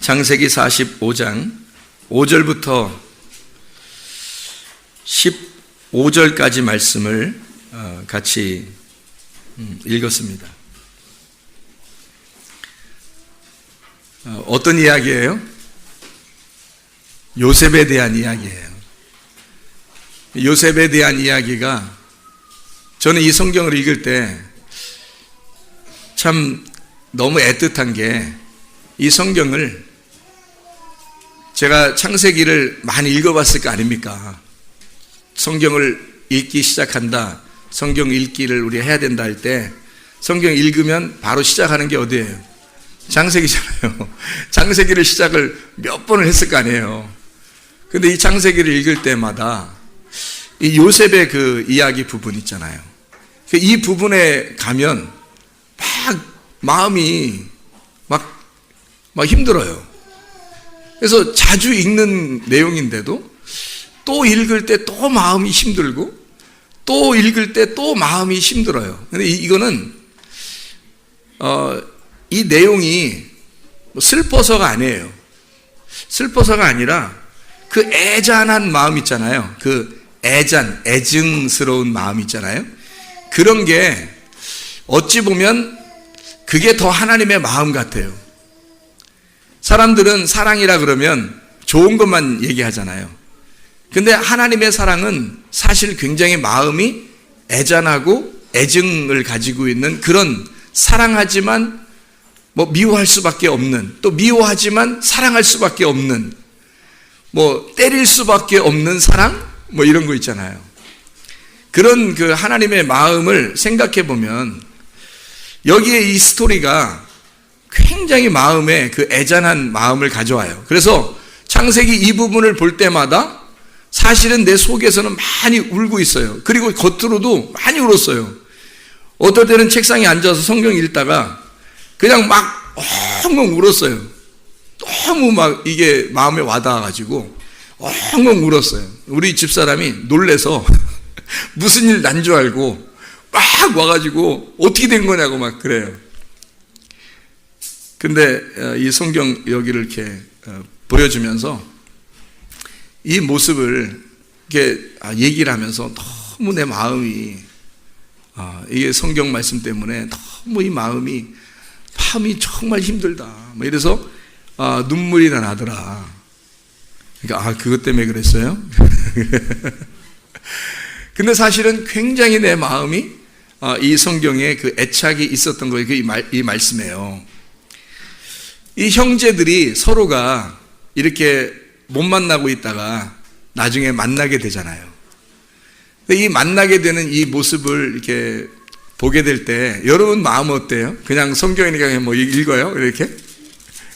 창세기 45장 5절부터 15절까지 말씀을 같이 읽었습니다. 어떤 이야기예요? 요셉에 대한 이야기예요. 요셉에 대한 이야기가 저는 이 성경을 읽을 때 참 너무 애틋한 게, 이 성경을 제가 창세기를 많이 읽어봤을 거 아닙니까? 성경을 읽기 시작한다, 성경 읽기를 우리 해야 된다 할 때 성경 읽으면 바로 시작하는 게 어디예요? 창세기잖아요. 창세기를 시작을 몇 번을 했을 거 아니에요. 근데 이 창세기를 읽을 때마다 이 요셉의 그 이야기 부분 있잖아요. 이 부분에 가면 막 마음이 막 힘들어요. 그래서 자주 읽는 내용인데도 또 읽을 때 또 마음이 힘들고, 또 읽을 때 또 마음이 힘들어요. 근데 이거는 이 내용이 슬퍼서가 아니에요. 슬퍼서가 아니라 그 애잔한 마음 있잖아요. 그 애증스러운 마음 있잖아요. 그런 게 어찌 보면 그게 더 하나님의 마음 같아요. 사람들은 사랑이라 그러면 좋은 것만 얘기하잖아요. 근데 하나님의 사랑은 사실 굉장히 마음이 애잔하고 애증을 가지고 있는, 그런 사랑하지만 미워할 수밖에 없는, 또 미워하지만 사랑할 수밖에 없는, 때릴 수밖에 없는 사랑? 이런 거 있잖아요. 그런 그 하나님의 마음을 생각해 보면 여기에 이 스토리가 굉장히 마음에 그 애잔한 마음을 가져와요. 그래서 창세기 이 부분을 볼 때마다 사실은 내 속에서는 많이 울고 있어요. 그리고 겉으로도 많이 울었어요. 어떨 때는 책상에 앉아서 성경 읽다가 그냥 막 엉엉 울었어요. 너무 막 이게 마음에 와닿아가지고 엉엉 울었어요. 우리 집사람이 놀래서 무슨 일 난 줄 알고 막 와가지고 어떻게 된 거냐고 막 그래요. 근데 이 성경 여기를 이렇게 보여주면서 이 모습을 이렇게 얘기를 하면서 너무 내 마음이, 이게 성경 말씀 때문에 너무 이 마음이 정말 힘들다, 이래서 눈물이 나더라. 그러니까 그것 때문에 그랬어요? 근데 사실은 굉장히 내 마음이 이 성경에 그 애착이 있었던 거예요. 이 말씀이에요. 이 형제들이 서로가 이렇게 못 만나고 있다가 나중에 만나게 되잖아요. 근데 이 만나게 되는 이 모습을 이렇게 보게 될 때 여러분 마음 어때요? 그냥 성경이니까 읽어요? 이렇게?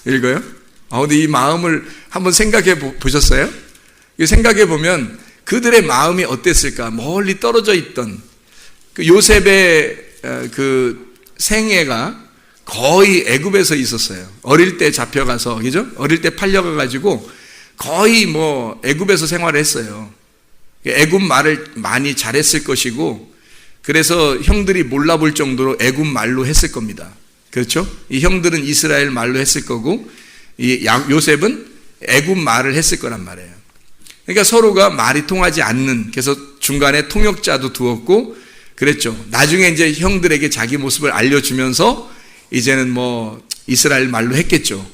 읽어요? 근데 이 마음을 한번 생각해 보셨어요? 생각해 보면 그들의 마음이 어땠을까? 멀리 떨어져 있던 그 요셉의 그 생애가 거의 애굽에서 있었어요. 어릴 때 잡혀가서, 그죠? 어릴 때 팔려가가지고 거의 애굽에서 생활을 했어요. 애굽 말을 많이 잘했을 것이고, 그래서 형들이 몰라볼 정도로 애굽 말로 했을 겁니다. 그렇죠? 이 형들은 이스라엘 말로 했을 거고, 이 요셉은 애굽 말을 했을 거란 말이에요. 그러니까 서로가 말이 통하지 않는, 그래서 중간에 통역자도 두었고 그랬죠. 나중에 이제 형들에게 자기 모습을 알려주면서 이제는 이스라엘 말로 했겠죠.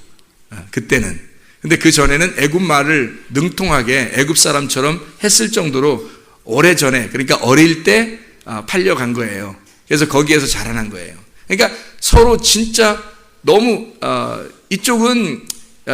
그때는. 근데 그 전에는 애굽 말을 능통하게 애굽 사람처럼 했을 정도로 오래전에, 그러니까 어릴 때 팔려간 거예요. 그래서 거기에서 자라난 거예요. 그러니까 서로 진짜 너무 이쪽은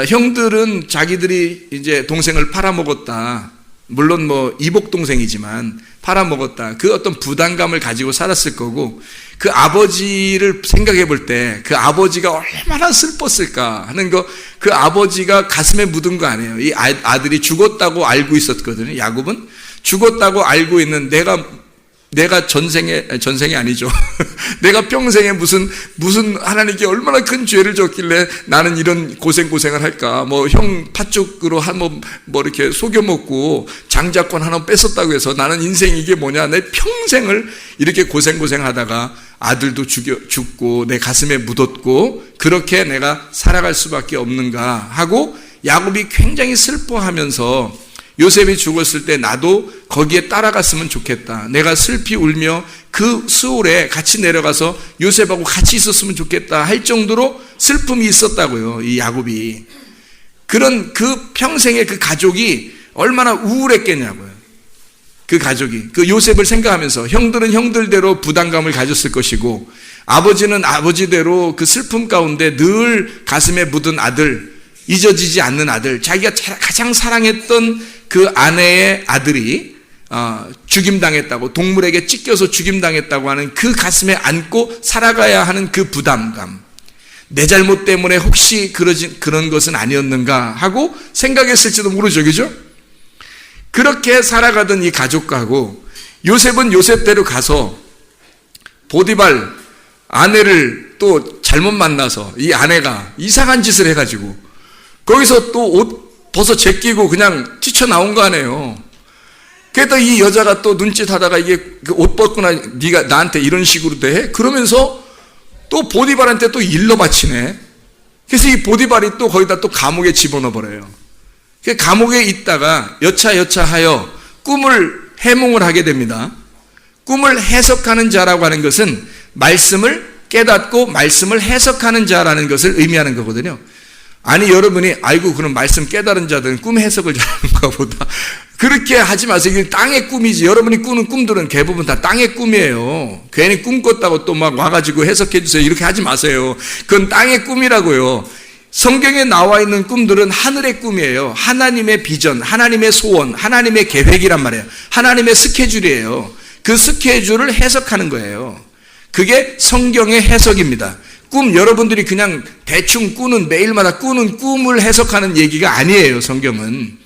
형들은 자기들이 이제 동생을 팔아먹었다, 물론 이복 동생이지만 팔아먹었다, 그 어떤 부담감을 가지고 살았을 거고, 그 아버지를 생각해 볼 때 그 아버지가 얼마나 슬펐을까 하는 거, 그 아버지가 가슴에 묻은 거 아니에요. 이 아들이 죽었다고 알고 있었거든요. 야곱은 죽었다고 알고 있는, 내가 내가 전생이 아니죠. 내가 평생에 무슨 하나님께 얼마나 큰 죄를 졌길래 나는 이런 고생을 할까. 형 팥죽으로 이렇게 속여먹고 장자권 하나 뺏었다고 해서 나는 인생이 이게 뭐냐. 내 평생을 이렇게 고생하다가 아들도 죽고 내 가슴에 묻었고 그렇게 내가 살아갈 수밖에 없는가 하고 야곱이 굉장히 슬퍼하면서 요셉이 죽었을 때 나도 거기에 따라갔으면 좋겠다. 내가 슬피 울며 그 수월에 같이 내려가서 요셉하고 같이 있었으면 좋겠다 할 정도로 슬픔이 있었다고요. 이 야곱이. 그런 그 평생의 그 가족이 얼마나 우울했겠냐고요. 그 가족이. 그 요셉을 생각하면서 형들은 형들대로 부담감을 가졌을 것이고 아버지는 아버지대로 그 슬픔 가운데 늘 가슴에 묻은 아들, 잊어지지 않는 아들, 자기가 가장 사랑했던 그 아내의 아들이 죽임당했다고, 동물에게 찢겨서 죽임당했다고 하는 그 가슴에 안고 살아가야 하는 그 부담감, 내 잘못 때문에 혹시 그런 것은 아니었는가 하고 생각했을지도 모르죠. 그죠? 그렇게 살아가던 이 가족하고 요셉은 요셉대로 가서 보디발 아내를 또 잘못 만나서 이 아내가 이상한 짓을 해가지고 거기서 또 옷 벗어 제끼고 그냥 뛰쳐나온 거 아니에요. 그랬더니 이 여자가 또 눈짓하다가 이게 옷 벗거나 네가 나한테 이런 식으로 돼? 그러면서 또 보디발한테 또 일러 바치네. 그래서 이 보디발이 또 거기다 또 감옥에 집어넣어버려요. 감옥에 있다가 여차하여 꿈을 해몽을 하게 됩니다. 꿈을 해석하는 자라고 하는 것은 말씀을 깨닫고 말씀을 해석하는 자라는 것을 의미하는 거거든요. 아니 여러분이 아이고 그럼 말씀 깨달은 자들은 꿈 해석을 잘하는가 보다 그렇게 하지 마세요. 이게 땅의 꿈이지. 여러분이 꾸는 꿈들은 대부분 다 땅의 꿈이에요. 괜히 꿈 꿨다고 또 막 와가지고 해석해 주세요 이렇게 하지 마세요. 그건 땅의 꿈이라고요. 성경에 나와 있는 꿈들은 하늘의 꿈이에요. 하나님의 비전, 하나님의 소원, 하나님의 계획이란 말이에요. 하나님의 스케줄이에요. 그 스케줄을 해석하는 거예요. 그게 성경의 해석입니다. 꿈, 여러분들이 그냥 대충 꾸는, 매일마다 꾸는 꿈을 해석하는 얘기가 아니에요. 성경은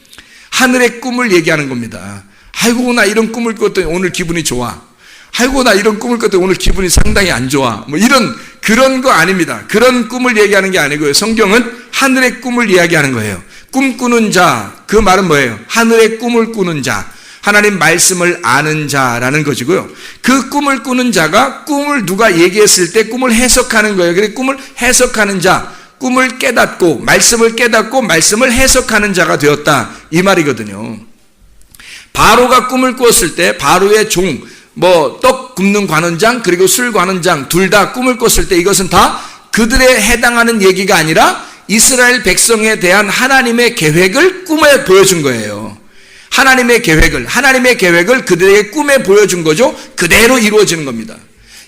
하늘의 꿈을 얘기하는 겁니다. 아이고 나 이런 꿈을 꿨더니 오늘 기분이 좋아. 아이고 나 이런 꿈을 꿨더니 오늘 기분이 상당히 안 좋아. 그런 거 아닙니다. 그런 꿈을 얘기하는 게 아니고요. 성경은 하늘의 꿈을 이야기하는 거예요. 꿈꾸는 자, 그 말은 뭐예요? 하늘의 꿈을 꾸는 자, 하나님 말씀을 아는 자라는 것이고요. 그 꿈을 꾸는 자가 꿈을 누가 얘기했을 때 꿈을 해석하는 거예요. 그래서 꿈을 해석하는 자, 꿈을 깨닫고 말씀을 해석하는 자가 되었다 이 말이거든요. 바로가 꿈을 꾸었을 때 바로의 종, 떡 굽는 관원장 그리고 술 관원장 둘 다 꿈을 꿨을 때 이것은 다 그들에 해당하는 얘기가 아니라 이스라엘 백성에 대한 하나님의 계획을 꿈에 보여준 거예요. 하나님의 계획을 그들에게 꿈에 보여준 거죠. 그대로 이루어지는 겁니다.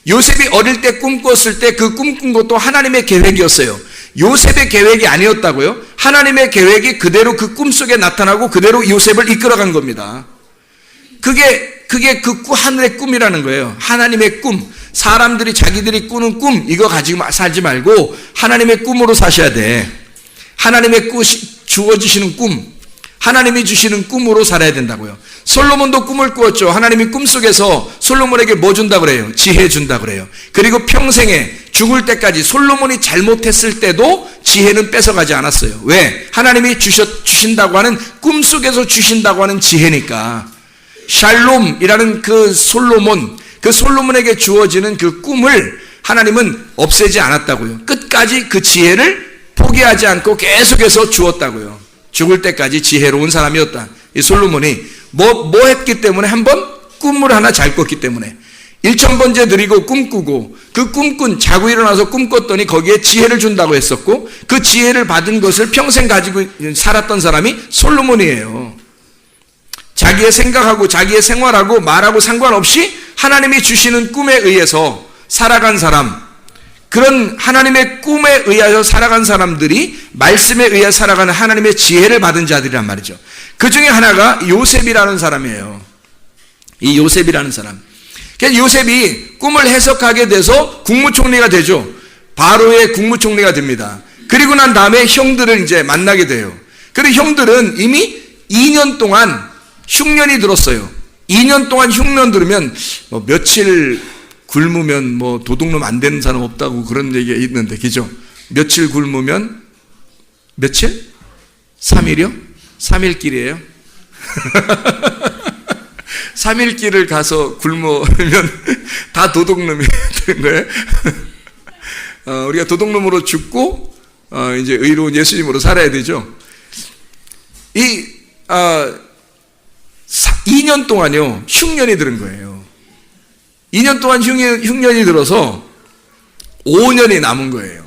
요셉이 어릴 때 꿈꿨을 때 그 꿈꾼 것도 하나님의 계획이었어요. 요셉의 계획이 아니었다고요? 하나님의 계획이 그대로 그 꿈속에 나타나고 그대로 요셉을 이끌어간 겁니다. 그게 그 하늘의 꿈이라는 거예요. 하나님의 꿈. 사람들이 자기들이 꾸는 꿈 이거 가지고 살지 말고 하나님의 꿈으로 사셔야 돼. 하나님의 주어주시는 꿈, 하나님이 주시는 꿈으로 살아야 된다고요. 솔로몬도 꿈을 꾸었죠. 하나님이 꿈속에서 솔로몬에게 뭐 준다 그래요? 지혜 준다 그래요. 그리고 평생에 죽을 때까지 솔로몬이 잘못했을 때도 지혜는 뺏어가지 않았어요. 왜? 하나님이 주신다고 하는 꿈속에서 주신다고 하는 지혜니까. 샬롬이라는 그 솔로몬에게 주어지는 그 꿈을 하나님은 없애지 않았다고요. 끝까지 그 지혜를 포기하지 않고 계속해서 주었다고요. 죽을 때까지 지혜로운 사람이었다. 이 솔로몬이 뭐 했기 때문에 한번 꿈을 하나 잘 꿨기 때문에 1000번째 드리고 꿈꾸고 그 자고 일어나서 꿈꿨더니 거기에 지혜를 준다고 했었고 그 지혜를 받은 것을 평생 가지고 살았던 사람이 솔로몬이에요. 자기의 생각하고 자기의 생활하고 말하고 상관없이 하나님이 주시는 꿈에 의해서 살아간 사람, 그런 하나님의 꿈에 의하여 살아간 사람들이 말씀에 의해 살아가는 하나님의 지혜를 받은 자들이란 말이죠. 그 중에 하나가 요셉이라는 사람이에요. 이 요셉이라는 사람. 요셉이 꿈을 해석하게 돼서 국무총리가 되죠. 바로의 국무총리가 됩니다. 그리고 난 다음에 형들을 이제 만나게 돼요. 그리고 형들은 이미 2년 동안 흉년이 들었어요. 2년 동안 흉년 들으면 뭐 며칠 굶으면 뭐 도둑놈 안 되는 사람 없다고 그런 얘기가 있는데, 그죠? 며칠 굶으면 며칠? 3일이요? 3일길이에요? 3일길을 가서 굶으면 다 도둑놈이 되는 거예요? 우리가 도둑놈으로 죽고 이제 의로운 예수님으로 살아야 되죠. 2년 동안요 흉년이 들은 거예요. 2년 동안 흉년이 들어서 5년이 남은 거예요.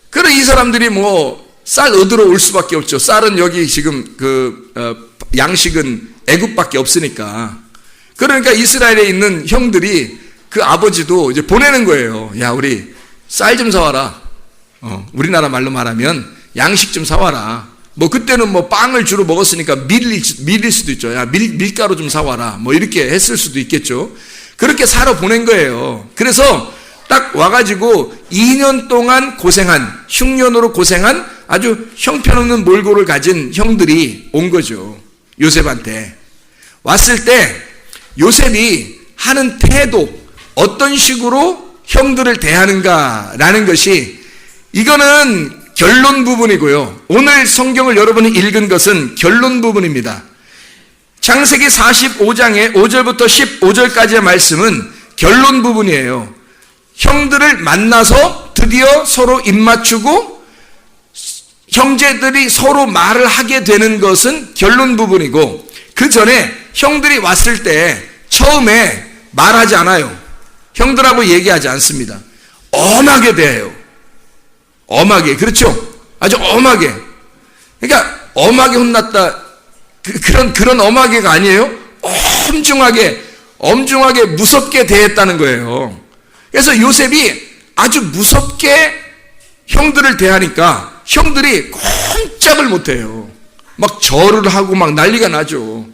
그래 이 사람들이 뭐 쌀 얻으러 올 수밖에 없죠. 쌀은 여기 지금 양식은 애굽밖에 없으니까. 그러니까 이스라엘에 있는 형들이 그 아버지도 이제 보내는 거예요. 야, 우리 쌀 좀 사와라. 우리나라 말로 말하면 양식 좀 사와라. 뭐 그때는 뭐 빵을 주로 먹었으니까 밀릴 수도 있죠. 야, 밀가루 좀 사와라. 뭐 이렇게 했을 수도 있겠죠. 그렇게 사러 보낸 거예요. 그래서 딱 와가지고 2년 동안 고생한, 흉년으로 고생한 아주 형편없는 몰골을 가진 형들이 온 거죠. 요셉한테. 왔을 때 요셉이 하는 태도, 어떤 식으로 형들을 대하는가라는 것이, 이거는 결론 부분이고요. 오늘 성경을 여러분이 읽은 것은 결론 부분입니다. 창세기 45장의 5절부터 15절까지의 말씀은 결론 부분이에요. 형들을 만나서 드디어 서로 입맞추고 형제들이 서로 말을 하게 되는 것은 결론 부분이고, 그 전에 형들이 왔을 때 처음에 말하지 않아요. 형들하고 얘기하지 않습니다. 엄하게 대해요. 엄하게. 그렇죠? 아주 엄하게. 그러니까 엄하게 혼났다. 그런 엄하게가 아니에요. 엄중하게 무섭게 대했다는 거예요. 그래서 요셉이 아주 무섭게 형들을 대하니까 형들이 꼼짝을 못해요. 막 절을 하고 막 난리가 나죠.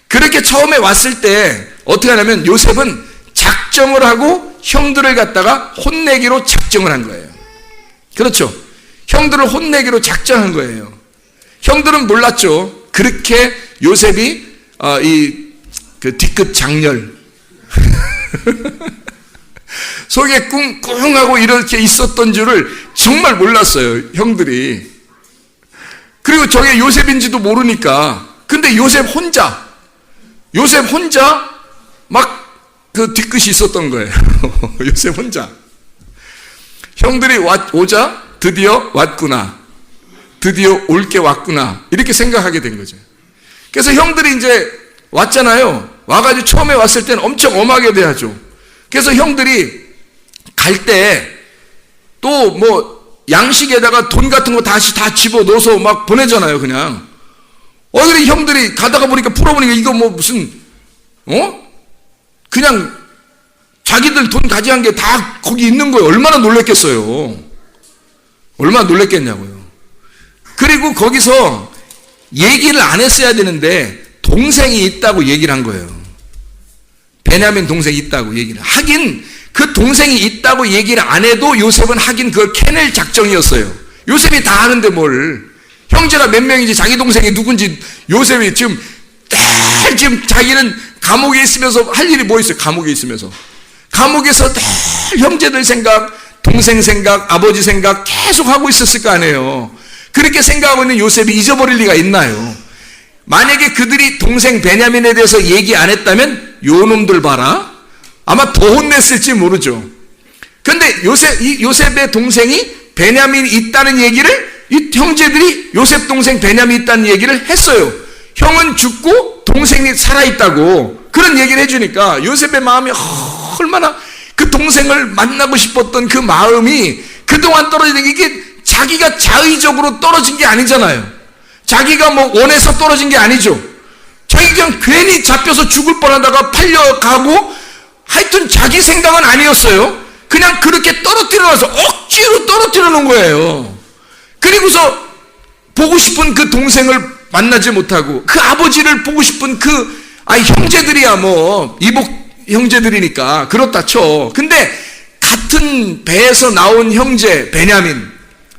그렇게 처음에 왔을 때 어떻게 하냐면 요셉은 작정을 하고 형들을 갖다가 혼내기로 작정을 한 거예요. 그렇죠? 형들을 혼내기로 작정한 거예요. 형들은 몰랐죠. 그렇게 요셉이 그 뒤끝 장렬 속에 꿍꿍하고 이렇게 있었던 줄을 정말 몰랐어요, 형들이. 그리고 저게 요셉인지도 모르니까. 근데 요셉 혼자 막 그 뒤끝이 있었던 거예요. 요셉 혼자. 형들이 오자 드디어 왔구나. 드디어 올 게 왔구나. 이렇게 생각하게 된 거죠. 그래서 형들이 이제 왔잖아요. 와가지고 처음에 왔을 때는 엄청 엄하게 대하죠. 그래서 형들이 갈 때 또 뭐 양식에다가 돈 같은 거 다시 다 집어넣어서 막 보내잖아요, 그냥. 그래 형들이 가다가 보니까 풀어보니까 이거 뭐 무슨, 그냥 자기들 돈 가져간 게 다 거기 있는 거예요. 얼마나 놀랬겠어요. 얼마나 놀랬겠냐고요. 그리고 거기서 얘기를 안 했어야 되는데 동생이 있다고 얘기를 한 거예요. 베냐민 동생이 있다고 얘기를. 하긴 그 동생이 있다고 얘기를 안 해도 요셉은 하긴 그걸 캐낼 작정이었어요. 요셉이 다 아는데 뭘. 형제가 몇 명인지 자기 동생이 누군지 요셉이 지금 자기는 감옥에 있으면서 할 일이 뭐 있어요? 감옥에 있으면서. 감옥에서 형제들 생각, 동생 생각, 아버지 생각 계속 하고 있었을 거 아니에요. 그렇게 생각하고 있는 요셉이 잊어버릴 리가 있나요? 만약에 그들이 동생 베냐민에 대해서 얘기 안 했다면 요 놈들 봐라. 아마 더 혼냈을지 모르죠. 근데 요셉의 동생이 베냐민이 있다는 얘기를 이 형제들이 요셉 동생 베냐민이 있다는 얘기를 했어요. 형은 죽고 동생이 살아있다고 그런 얘기를 해주니까 요셉의 마음이 얼마나 그 동생을 만나고 싶었던 그 마음이 그동안 떨어지는 게, 이게 자기가 자의적으로 떨어진 게 아니잖아요. 자기가 뭐 원해서 떨어진 게 아니죠. 자기가 그냥 괜히 잡혀서 죽을 뻔하다가 팔려가고 하여튼 자기 생각은 아니었어요. 그냥 그렇게 떨어뜨려놔서 억지로 떨어뜨려 놓은 거예요. 그리고서 보고 싶은 그 동생을 만나지 못하고 그 아버지를 보고 싶은 형제들이야 뭐 이복 형제들이니까 그렇다 쳐. 근데 같은 배에서 나온 형제 베냐민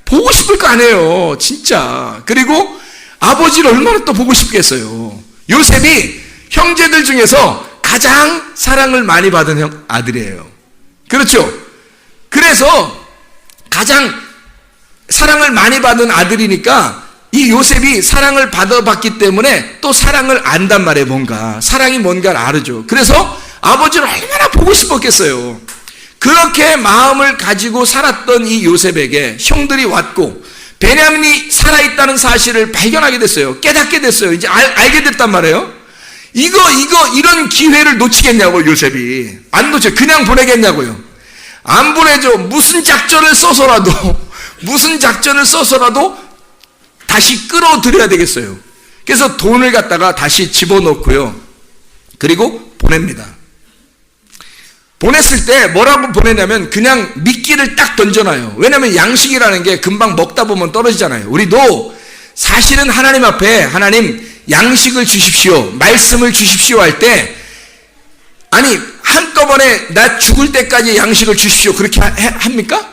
보고 싶을 거 아니에요, 진짜. 그리고 아버지를 얼마나 또 보고 싶겠어요. 요셉이 형제들 중에서 가장 사랑을 많이 받은 아들이에요. 그렇죠? 그래서 가장 사랑을 많이 받은 아들이니까 이 요셉이 사랑을 받아봤기 때문에 또 사랑을 안단 말이에요. 뭔가 사랑이 뭔가를 알죠. 그래서 아버지를 얼마나 보고 싶었겠어요. 그렇게 마음을 가지고 살았던 이 요셉에게 형들이 왔고 베냐민이 살아있다는 사실을 발견하게 됐어요. 깨닫게 됐어요. 이제 알게 됐단 말이에요. 이런 기회를 놓치겠냐고 요셉이. 안 놓쳐. 그냥 보내겠냐고요. 안 보내죠. 무슨 작전을 써서라도 다시 끌어들여야 되겠어요. 그래서 돈을 갖다가 다시 집어넣고요. 그리고 보냅니다. 보냈을 때 뭐라고 보내냐면 그냥 미끼를 딱 던져놔요. 왜냐하면 양식이라는 게 금방 먹다 보면 떨어지잖아요. 우리도 사실은 하나님 앞에 하나님 양식을 주십시오, 말씀을 주십시오 할 때 아니 한꺼번에 나 죽을 때까지 양식을 주십시오 그렇게 합니까?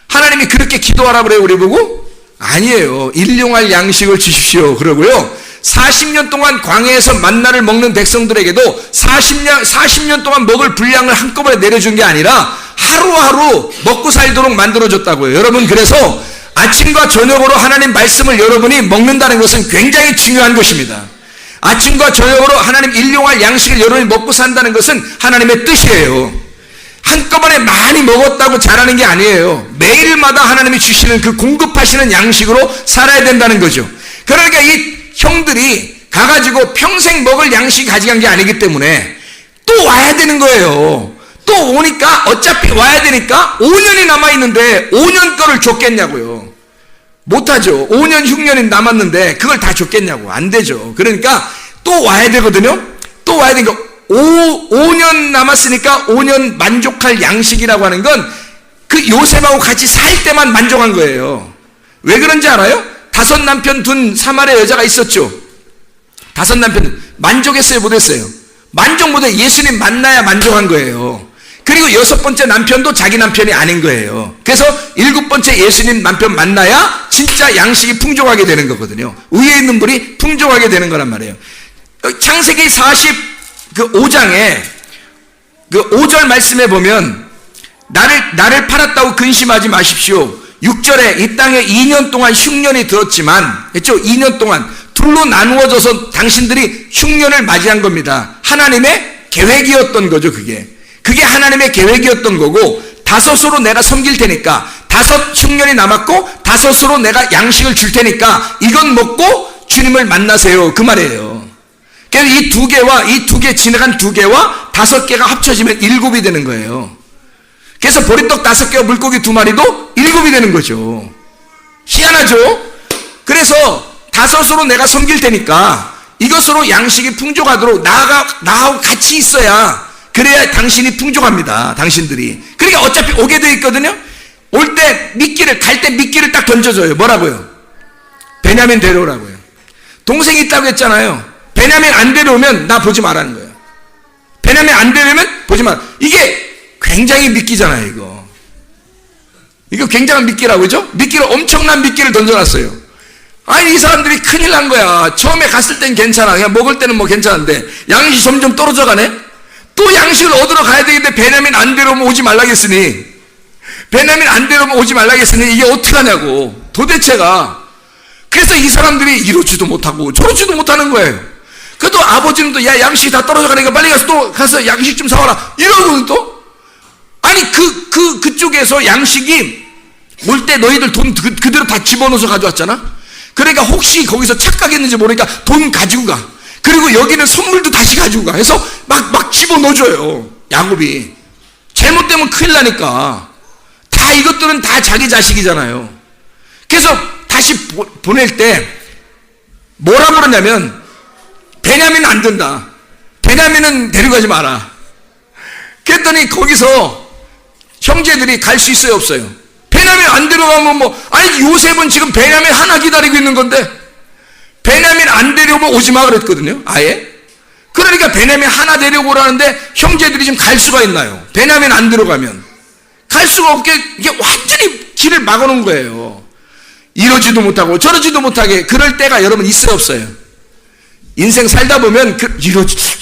하나님이 그렇게 기도하라 그래요 우리 보고? 아니에요. 일용할 양식을 주십시오 그러고요. 40년 동안 광야에서 만나를 먹는 백성들에게도 40년 동안 먹을 분량을 한꺼번에 내려준 게 아니라 하루하루 먹고 살도록 만들어줬다고요. 여러분, 그래서 아침과 저녁으로 하나님 말씀을 여러분이 먹는다는 것은 굉장히 중요한 것입니다. 아침과 저녁으로 하나님 일용할 양식을 여러분이 먹고 산다는 것은 하나님의 뜻이에요. 한꺼번에 많이 먹었다고 잘하는 게 아니에요. 매일마다 하나님이 주시는 그 공급하시는 양식으로 살아야 된다는 거죠. 그러니까 이 형들이 가가지고 평생 먹을 양식 가져간 게 아니기 때문에 또 와야 되는 거예요. 또 오니까 어차피 와야 되니까 5년이 남아있는데 5년 거를 줬겠냐고요. 못하죠. 5년 6년이 남았는데 그걸 다 줬겠냐고. 안 되죠. 그러니까 또 와야 되거든요. 또 와야 되니까 5년 남았으니까 5년 만족할 양식이라고 하는 건 그 요셉하고 같이 살 때만 만족한 거예요. 왜 그런지 알아요? 5 남편 둔 사마리아 여자가 있었죠. 5 남편 만족했어요, 못했어요? 만족 못해. 예수님 만나야 만족한 거예요. 그리고 6번째 남편도 자기 남편이 아닌 거예요. 그래서 7번째 예수님 남편 만나야 진짜 양식이 풍족하게 되는 거거든요. 위에 있는 분이 풍족하게 되는 거란 말이에요. 창세기 45장에 그 5절 말씀에 보면 나를 팔았다고 근심하지 마십시오. 6절에 이 땅에 2년 동안 흉년이 들었지만, 그렇죠? 2년 동안 둘로 나누어져서 당신들이 흉년을 맞이한 겁니다. 하나님의 계획이었던 거죠. 그게 하나님의 계획이었던 거고, 5으로 내가 섬길 테니까 5 흉년이 남았고 5으로 내가 양식을 줄 테니까 이건 먹고 주님을 만나세요 그 말이에요. 그래서 이 2개 지나간 2개와 5개가 합쳐지면 7이 되는 거예요. 그래서 보리떡 5개와 물고기 2마리도 7이 되는 거죠. 희한하죠? 그래서 5으로 내가 섬길 테니까 이것으로 양식이 풍족하도록 나하고 같이 있어야, 그래야 당신이 풍족합니다. 당신들이. 그러니까 어차피 오게 돼 있거든요. 올 때 갈 때 미끼를 딱 던져줘요. 뭐라고요? 베냐민 데려오라고요. 동생이 있다고 했잖아요. 베냐민 안 데려오면 나 보지 말라는 거예요. 베냐민 안 데려오면 보지 마. 이게 굉장히 미끼잖아요, 이거 굉장한 미끼라고, 그죠? 엄청난 미끼를 던져놨어요. 아니, 이 사람들이 큰일 난 거야. 처음에 갔을 땐 괜찮아. 그냥 먹을 때는 뭐 괜찮은데, 양식이 점점 떨어져 가네? 또 양식을 얻으러 가야 되는데, 베냐민 안 데려오면 오지 말라겠으니, 이게 어떡하냐고, 도대체가. 그래서 이 사람들이 이러지도 못하고, 저러지도 못하는 거예요. 그래도 아버지는 또, 야, 양식이 다 떨어져 가니까 빨리 가서 양식 좀 사와라. 이러고는 또, 아니, 그쪽에서 양식이 올 때 너희들 돈 그대로 다 집어넣어서 가져왔잖아? 그러니까 혹시 거기서 착각했는지 모르니까 돈 가지고 가. 그리고 여기는 선물도 다시 가지고 가. 해서 막 집어넣어줘요. 야곱이. 잘못되면 큰일 나니까. 다 이것들은 다 자기 자식이잖아요. 그래서 다시 보낼 때 뭐라 그러냐면, 베냐민 안 된다. 베냐민은 데려가지 마라. 그랬더니 거기서 형제들이 갈 수 있어요, 없어요? 베냐민 안 데려가면 아니, 요셉은 지금 베냐민 하나 기다리고 있는 건데, 베냐민 안 데려오면 오지 마 그랬거든요, 아예. 그러니까 베냐민 하나 데려오라는데 형제들이 지금 갈 수가 있나요? 베냐민 안 데려가면. 갈 수가 없게, 이게 완전히 길을 막아놓은 거예요. 이러지도 못하고 저러지도 못하게. 그럴 때가 여러분 있어요, 없어요? 인생 살다 보면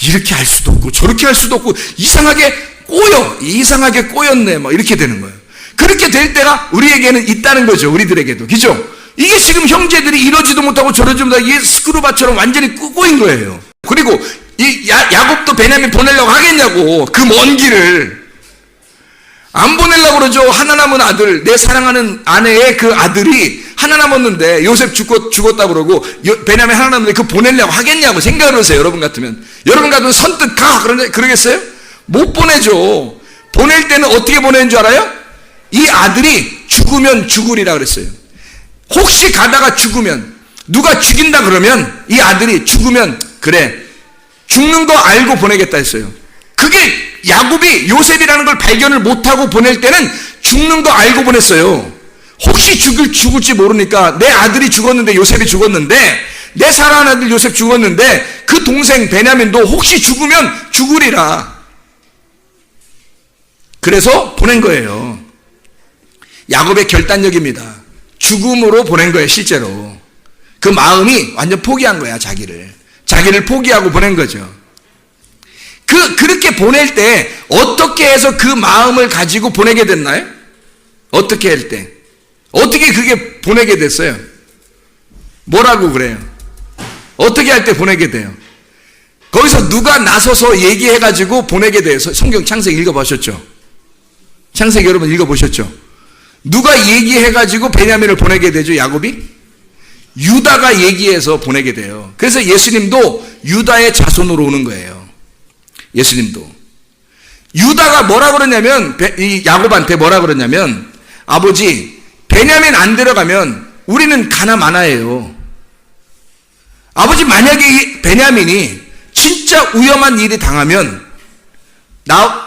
이렇게 할 수도 없고 저렇게 할 수도 없고 이상하게 꼬였네 뭐 이렇게 되는 거예요. 그렇게 될 때가 우리에게는 있다는 거죠. 우리들에게도. 그죠? 이게 지금 형제들이 이러지도 못하고 저러지도 못하고 이게 스크루바처럼 완전히 꼬인 거예요. 그리고 이 야곱도 베냐민 보내려고 하겠냐고. 그 먼 길을 안 보내려고 그러죠. 하나 남은 아들, 내 사랑하는 아내의 그 아들이 하나 남았는데 요셉 죽었다 그러고 베냐민 하나 남았는데 그 보내려고 하겠냐고 생각을 하세요. 여러분 같으면 선뜻 가 그러겠어요? 못 보내죠. 보낼 때는 어떻게 보내는 줄 알아요? 이 아들이 죽으면 죽으리라 그랬어요. 혹시 가다가 죽으면, 누가 죽인다 그러면 이 아들이 죽으면 그래 죽는 거 알고 보내겠다 했어요. 그게 야곱이 요셉이라는 걸 발견을 못하고 보낼 때는 죽는 거 알고 보냈어요. 혹시 죽을지 모르니까 내 아들이 죽었는데, 요셉이 죽었는데, 내 사랑하는 아들 요셉 죽었는데 그 동생 베냐민도 혹시 죽으면 죽으리라. 그래서 보낸 거예요. 야곱의 결단력입니다. 죽음으로 보낸 거예요. 실제로 그 마음이 완전 포기한 거야. 자기를 포기하고 보낸 거죠. 그렇게 보낼 때 어떻게 해서 그 마음을 가지고 보내게 됐나요? 어떻게 할 때? 어떻게 그게 보내게 됐어요? 뭐라고 그래요? 어떻게 할 때 보내게 돼요? 거기서 누가 나서서 얘기해가지고 보내게 돼요. 성경 창세기 읽어보셨죠? 창세기 여러분 읽어보셨죠? 누가 얘기해가지고 베냐민을 보내게 되죠? 야곱이? 유다가 얘기해서 보내게 돼요. 그래서 예수님도 유다의 자손으로 오는 거예요. 예수님도. 유다가 뭐라 그러냐면, 이 야곱한테 뭐라 그러냐면, 아버지, 베냐민 안 데려가면 우리는 가나마나예요. 아버지, 만약에 이 베냐민이 진짜 위험한 일이 당하면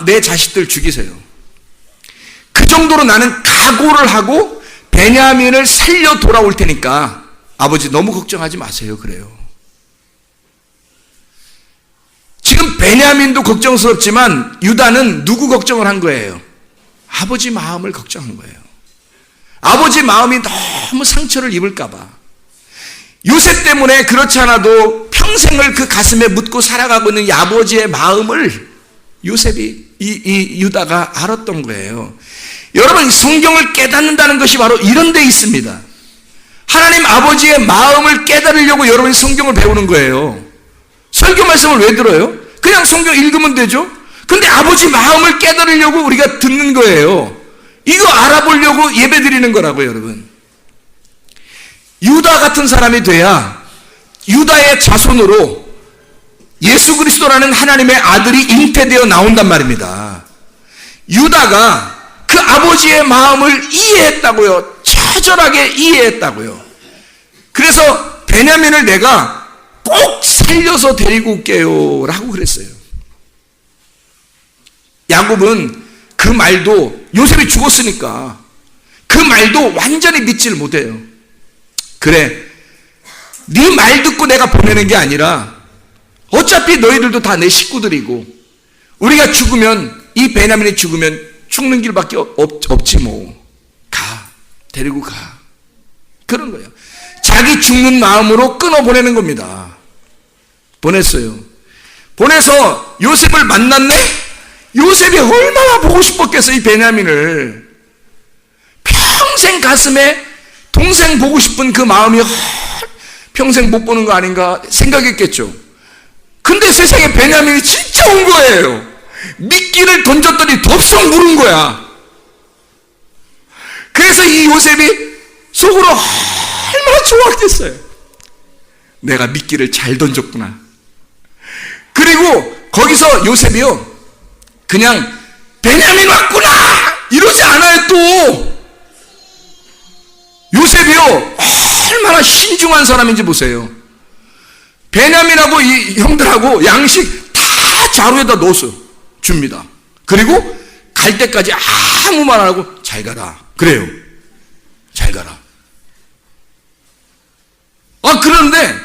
내 자식들 죽이세요. 그 정도로 나는 각오를 하고 베냐민을 살려 돌아올 테니까 아버지 너무 걱정하지 마세요. 그래요. 지금 베냐민도 걱정스럽지만 유다는 누구 걱정을 한 거예요? 아버지 마음을 걱정한 거예요. 아버지 마음이 너무 상처를 입을까 봐. 요셉 때문에 그렇지 않아도 평생을 그 가슴에 묻고 살아가고 있는 이 아버지의 마음을 요셉이 이 유다가 알았던 거예요. 여러분, 성경을 깨닫는다는 것이 바로 이런 데 있습니다. 하나님 아버지의 마음을 깨달으려고 여러분이 성경을 배우는 거예요. 설교 말씀을 왜 들어요? 그냥 성경 읽으면 되죠. 근데 아버지 마음을 깨달으려고 우리가 듣는 거예요. 이거 알아보려고 예배 드리는 거라고요. 여러분, 유다 같은 사람이 돼야 유다의 자손으로 예수 그리스도라는 하나님의 아들이 잉태되어 나온단 말입니다. 유다가 그 아버지의 마음을 이해했다고요. 처절하게 이해했다고요. 그래서 베냐민을 내가 꼭 살려서 데리고 올게요 라고 그랬어요. 야곱은 그 말도, 요셉이 죽었으니까 그 말도 완전히 믿지를 못해요. 그래, 네 말 듣고 내가 보내는 게 아니라 어차피 너희들도 다 내 식구들이고 우리가 죽으면, 이 베냐민이 죽으면 죽는 길밖에 없지 뭐. 데리고 가. 그런 거예요. 자기 죽는 마음으로 끊어 보내는 겁니다. 보냈어요. 보내서 요셉을 만났네? 요셉이 얼마나 보고 싶었겠어요, 이 베냐민을. 평생 가슴에 동생 보고 싶은 그 마음이 평생 못 보는 거 아닌가 생각했겠죠. 근데 세상에 베냐민이 진짜 온 거예요. 미끼를 던졌더니 덥석 물은 거야. 그래서 이 요셉이 속으로 얼마나 좋았겠어요. 내가 미끼를 잘 던졌구나. 그리고 거기서 요셉이요, 그냥 베냐민 왔구나 이러지 않아요. 또 요셉이요 얼마나 신중한 사람인지 보세요. 베냐민하고 이 형들하고 양식 다 자루에다 넣어서 줍니다. 그리고 갈 때까지 아무 말 안 하고 잘 가라. 그래요. 잘 가라. 그런데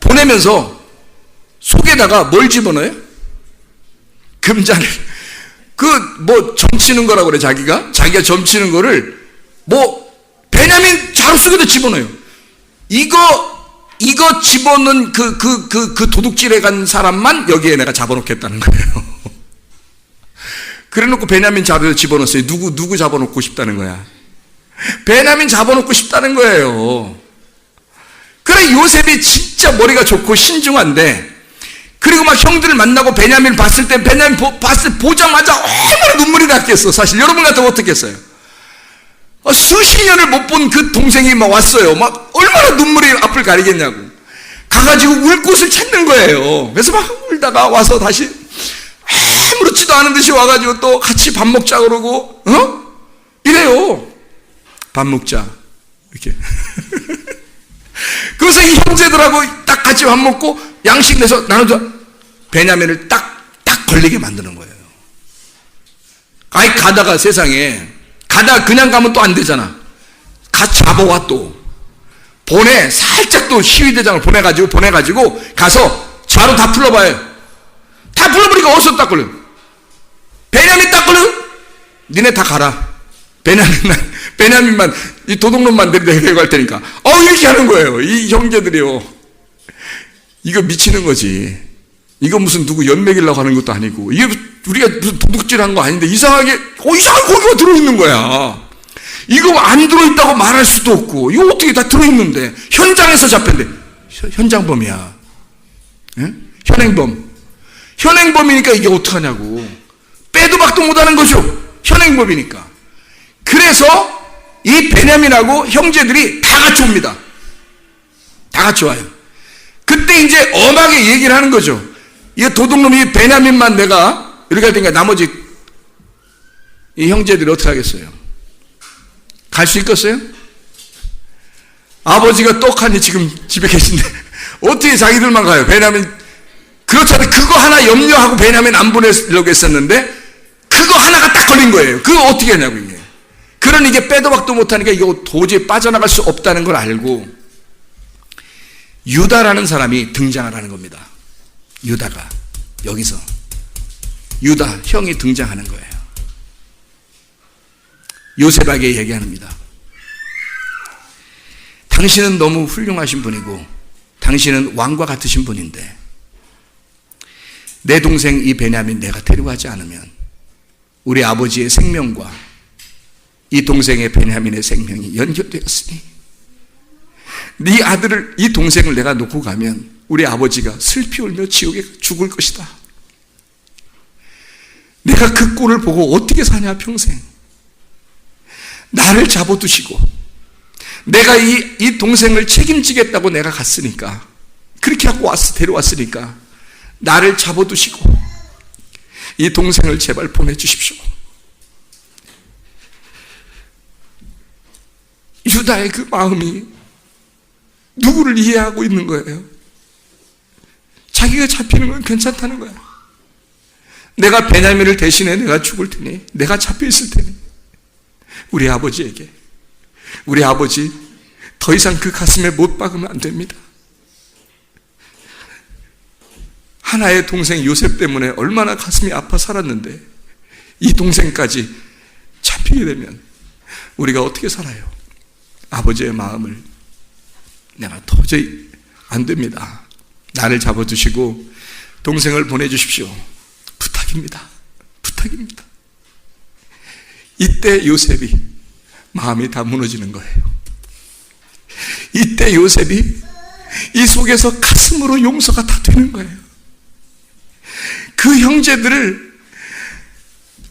보내면서 속에다가 뭘 집어넣어요? 금잔을. 점치는 거라고 그래. 자기가 점치는 거를 베냐민 자루 속에다 집어넣어요. 이거 이거 집어넣은 그 도둑질해 간 사람만 여기에 내가 잡아놓겠다는 거예요. 그래 놓고 베냐민 자리를 집어넣었어요. 누구 잡아놓고 싶다는 거야? 베냐민 잡아놓고 싶다는 거예요. 그래, 요셉이 진짜 머리가 좋고 신중한데, 그리고 막 형들을 만나고 베냐민을 봤을 때, 베냐민 보자마자 얼마나 눈물이 났겠어. 사실 여러분 같으면 어떻겠어요? 수십 년을 못 본 그 동생이 막 왔어요. 막 얼마나 눈물이 앞을 가리겠냐고. 가가지고 울 곳을 찾는 거예요. 그래서 막 울다가 와서 다시 아무렇지도 않은 듯이 와가지고 또 같이 밥 먹자 그러고, 이래요. 밥 먹자. 이렇게. 그래서 이 형제들하고 딱 같이 밥 먹고 양식 내서 나눠줘. 베냐민을 딱 걸리게 만드는 거예요. 아이, 가다가 세상에, 그냥 가면 또 안 되잖아. 잡아와 또. 살짝 또 시위대장을 보내가지고 가서 좌로 다 풀러봐요. 다 풀러보니까 어디서 딱 걸려? 베냐민 딱 걸려? 니네 다 가라. 베냐민만, 이 도둑놈만 데리고 갈 테니까. 이렇게 하는 거예요. 이 형제들이요. 이거 미치는 거지. 이거 무슨 누구 연맥이려고 하는 것도 아니고, 이게 우리가 무슨 도둑질 한 거 아닌데, 이상하게 거기가 들어있는 거야. 이거 안 들어있다고 말할 수도 없고, 이거 어떻게 다 들어있는데, 현장에서 잡혔는데, 현장범이야. 예? 현행범이니까 이게 어떡하냐고. 빼도 박도 못하는 거죠. 현행범이니까. 그래서 이 베냐민하고 형제들이 다 같이 옵니다. 다 같이 와요. 그때 이제 엄하게 얘기를 하는 거죠. 이 도둑놈이 베냐민만 내가 이렇게 할 테니까 나머지 이 형제들이 어떻게 하겠어요? 갈 수 있겠어요? 아버지가 떡하니 지금 집에 계신데 어떻게 자기들만 가요? 베냐민, 그렇잖아요. 그거 하나 염려하고 베냐민 안 보내려고 했었는데 그거 하나가 딱 걸린 거예요. 그거 어떻게 하냐고. 이게 그러니 이게 빼도 박도 못하니까 이거 도저히 빠져나갈 수 없다는 걸 알고 유다라는 사람이 등장을 하는 겁니다. 유다가 여기서 유다 형이 등장하는 거예요. 요셉에게 얘기합니다. 당신은 너무 훌륭하신 분이고 당신은 왕과 같으신 분인데 내 동생 이 베냐민 내가 데려가지 않으면 우리 아버지의 생명과 이 동생의 베냐민의 생명이 연결되었으니 네 아들을, 이 동생을 내가 놓고 가면 우리 아버지가 슬피 울며 지옥에 죽을 것이다. 내가 그 꼴을 보고 어떻게 사냐 평생. 나를 잡아두시고 내가 이 동생을 책임지겠다고 내가 갔으니까, 그렇게 하고 데려왔으니까 나를 잡아두시고 이 동생을 제발 보내주십시오. 유다의 그 마음이 누구를 이해하고 있는 거예요? 자기가 잡히는 건 괜찮다는 거야. 내가 베냐민을 대신해 내가 죽을 테니, 내가 잡혀 있을 테니 우리 아버지에게, 우리 아버지 더 이상 그 가슴에 못 박으면 안 됩니다. 하나의 동생 요셉 때문에 얼마나 가슴이 아파 살았는데 이 동생까지 잡히게 되면 우리가 어떻게 살아요? 아버지의 마음을 내가 도저히 안 됩니다. 나를 잡아두시고 동생을 보내주십시오. 부탁입니다. 부탁입니다. 이때 요셉이 마음이 다 무너지는 거예요. 이때 요셉이 이 속에서 가슴으로 용서가 다 되는 거예요. 그 형제들을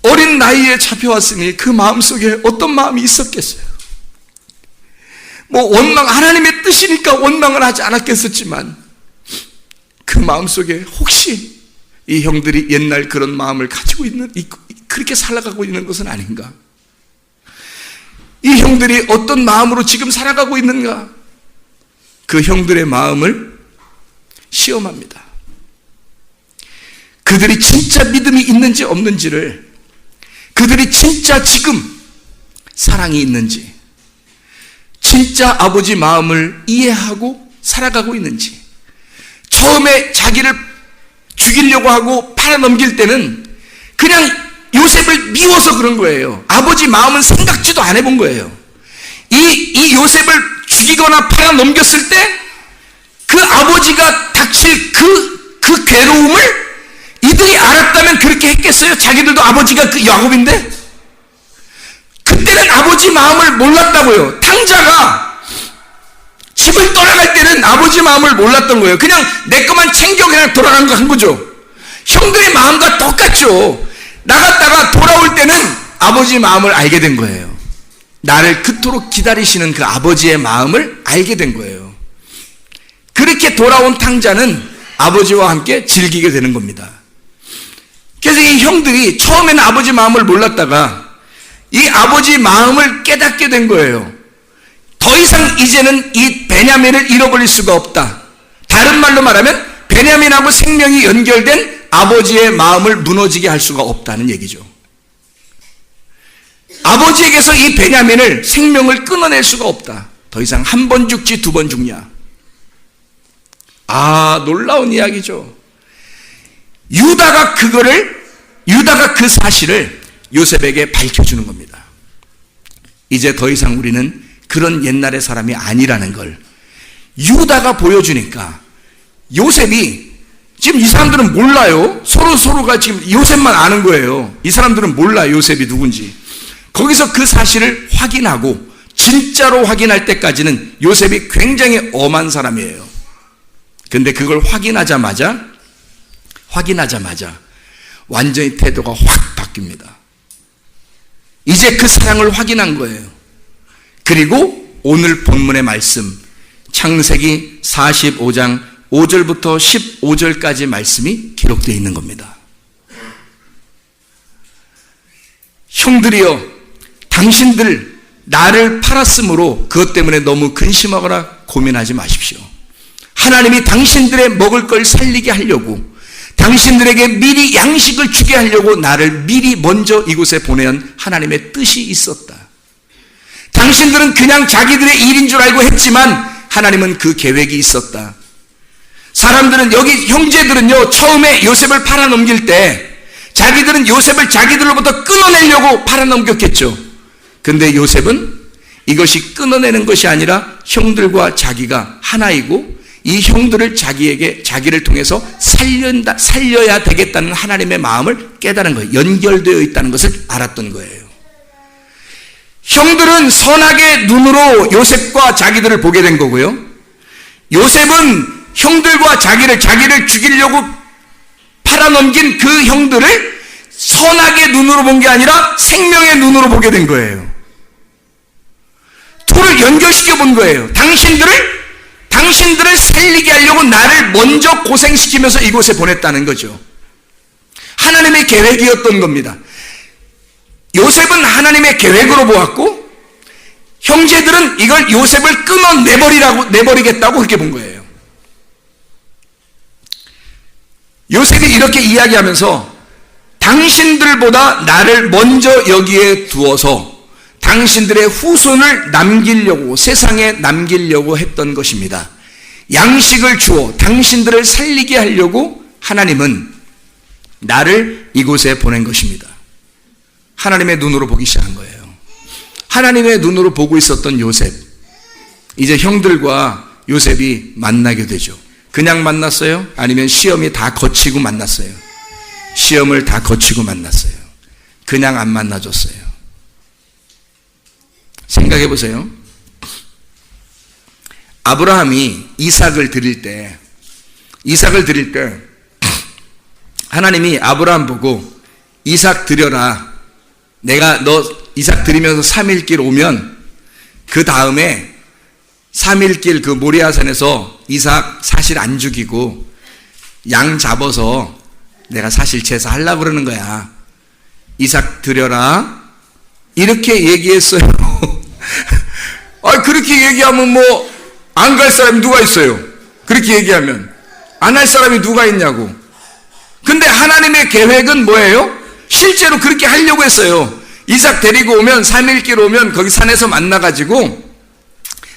어린 나이에 잡혀왔으니 그 마음속에 어떤 마음이 있었겠어요? 하나님의 뜻이니까 원망을 하지 않았겠었지만 그 마음속에 혹시 이 형들이 옛날 그런 마음을 가지고 있는, 그렇게 살아가고 있는 것은 아닌가? 이 형들이 어떤 마음으로 지금 살아가고 있는가? 그 형들의 마음을 시험합니다. 그들이 진짜 믿음이 있는지 없는지를, 그들이 진짜 지금 사랑이 있는지, 진짜 아버지 마음을 이해하고 살아가고 있는지, 처음에 자기를 죽이려고 하고 팔아넘길 때는 그냥 요셉을 미워서 그런 거예요. 아버지 마음은 생각지도 안 해본 거예요. 이 요셉을 죽이거나 팔아넘겼을 때 아버지가 닥칠 그 괴로움을 이들이 알았다면 그렇게 했겠어요? 자기들도 아버지가 그 야곱인데? 그때는 아버지 마음을 몰랐다고요. 탕자가 집을 떠나갈 때는 아버지 마음을 몰랐던 거예요. 그냥 내 것만 챙겨 그냥 돌아간 거 한 거죠. 형들의 마음과 똑같죠. 나갔다가 돌아올 때는 아버지 마음을 알게 된 거예요. 나를 그토록 기다리시는 그 아버지의 마음을 알게 된 거예요. 그렇게 돌아온 탕자는 아버지와 함께 즐기게 되는 겁니다. 그래서 이 형들이 처음에는 아버지 마음을 몰랐다가 이 아버지 마음을 깨닫게 된 거예요. 더 이상 이제는 이 베냐민을 잃어버릴 수가 없다. 다른 말로 말하면 베냐민하고 생명이 연결된 아버지의 마음을 무너지게 할 수가 없다는 얘기죠. 아버지에게서 이 베냐민을 생명을 끊어낼 수가 없다. 더 이상 한 번 죽지 두 번 죽냐. 놀라운 이야기죠. 유다가 그 사실을 요셉에게 밝혀주는 겁니다. 이제 더 이상 우리는 그런 옛날의 사람이 아니라는 걸 유다가 보여주니까 요셉이 지금 이 사람들은 몰라요. 서로가 지금 요셉만 아는 거예요. 이 사람들은 몰라요. 요셉이 누군지. 거기서 그 사실을 확인하고 진짜로 확인할 때까지는 요셉이 굉장히 엄한 사람이에요. 근데 그걸 확인하자마자 완전히 태도가 확 바뀝니다. 이제 그 사랑을 확인한 거예요. 그리고 오늘 본문의 말씀 창세기 45장 5절부터 15절까지 말씀이 기록되어 있는 겁니다. 형들이여, 당신들 나를 팔았으므로 그것 때문에 너무 근심하거나 고민하지 마십시오. 하나님이 당신들의 먹을 걸 살리게 하려고, 당신들에게 미리 양식을 주게 하려고 나를 미리 먼저 이곳에 보내온 하나님의 뜻이 있었다. 당신들은 그냥 자기들의 일인 줄 알고 했지만 하나님은 그 계획이 있었다. 사람들은, 여기 형제들은요, 처음에 요셉을 팔아넘길 때 자기들은 요셉을 자기들로부터 끊어내려고 팔아넘겼겠죠. 근데 요셉은 이것이 끊어내는 것이 아니라 형들과 자기가 하나이고 이 형들을 자기를 통해서 살려야 되겠다는 하나님의 마음을 깨달은 거예요. 연결되어 있다는 것을 알았던 거예요. 형들은 선하게 눈으로 요셉과 자기들을 보게 된 거고요. 요셉은 형들과 자기를 죽이려고 팔아넘긴 그 형들을 선하게 눈으로 본 게 아니라 생명의 눈으로 보게 된 거예요. 둘을 연결시켜 본 거예요. 당신들을 살리게 하려고 나를 먼저 고생시키면서 이곳에 보냈다는 거죠. 하나님의 계획이었던 겁니다. 요셉은 하나님의 계획으로 보았고 형제들은 이걸 요셉을 내버리겠다고 그렇게 본 거예요. 요셉이 이렇게 이야기하면서 당신들보다 나를 먼저 여기에 두어서 당신들의 후손을 남기려고, 세상에 남기려고 했던 것입니다. 양식을 주어 당신들을 살리게 하려고 하나님은 나를 이곳에 보낸 것입니다. 하나님의 눈으로 보기 시작한 거예요. 하나님의 눈으로 보고 있었던 요셉, 이제 형들과 요셉이 만나게 되죠. 그냥 만났어요? 아니면 시험이 다 거치고 만났어요? 시험을 다 거치고 만났어요. 그냥 안 만나줬어요. 생각해 보세요. 아브라함이 이삭을 드릴 때 하나님이 아브라함 보고 이삭 드려라. 내가 너 이삭 드리면서 3일 길 오면 그 다음에 3일 길 그 모리아산에서 이삭 사실 안 죽이고 양 잡아서 내가 사실 제사하려고 그러는 거야. 이삭 드려라. 이렇게 얘기했어요. 그렇게 얘기하면 뭐 안 갈 사람이 누가 있어요? 그렇게 얘기하면 안 할 사람이 누가 있냐고. 근데 하나님의 계획은 뭐예요? 실제로 그렇게 하려고 했어요. 이삭 데리고 오면 3일길 오면 거기 산에서 만나가지고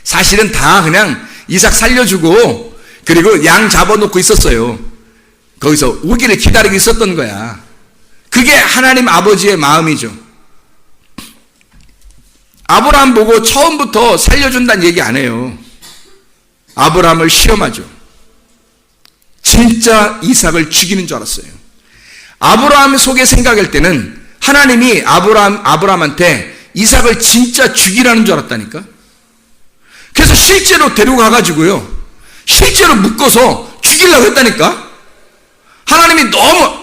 사실은 다 그냥 이삭 살려주고 그리고 양 잡아놓고 있었어요. 거기서 오기를 기다리고 있었던 거야. 그게 하나님 아버지의 마음이죠. 아브라함 보고 처음부터 살려준다는 얘기 안 해요. 아브라함을 시험하죠. 진짜 이삭을 죽이는 줄 알았어요. 아브라함 속에 생각할 때는 하나님이 아브라함한테 이삭을 진짜 죽이라는 줄 알았다니까. 그래서 실제로 데려가가지고요, 실제로 묶어서 죽이려고 했다니까. 하나님이 너무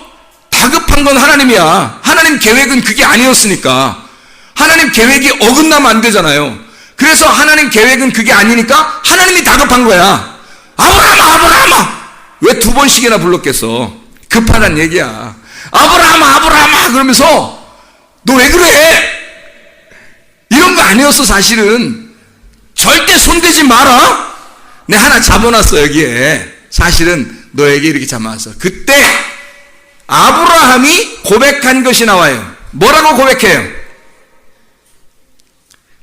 다급한 건 하나님이야. 하나님 계획은 그게 아니었으니까. 하나님 계획이 어긋나면 안 되잖아요. 그래서 하나님 계획은 그게 아니니까 하나님이 다급한 거야. 아브라함아 왜 두 번씩이나 불렀겠어. 급하단 얘기야. 아브라함아 그러면서 너 왜 그래? 이런 거 아니었어. 사실은 절대 손대지 마라. 내 하나 잡아놨어. 여기에 사실은 너에게 이렇게 잡아놨어. 그때 아브라함이 고백한 것이 나와요. 뭐라고 고백해요?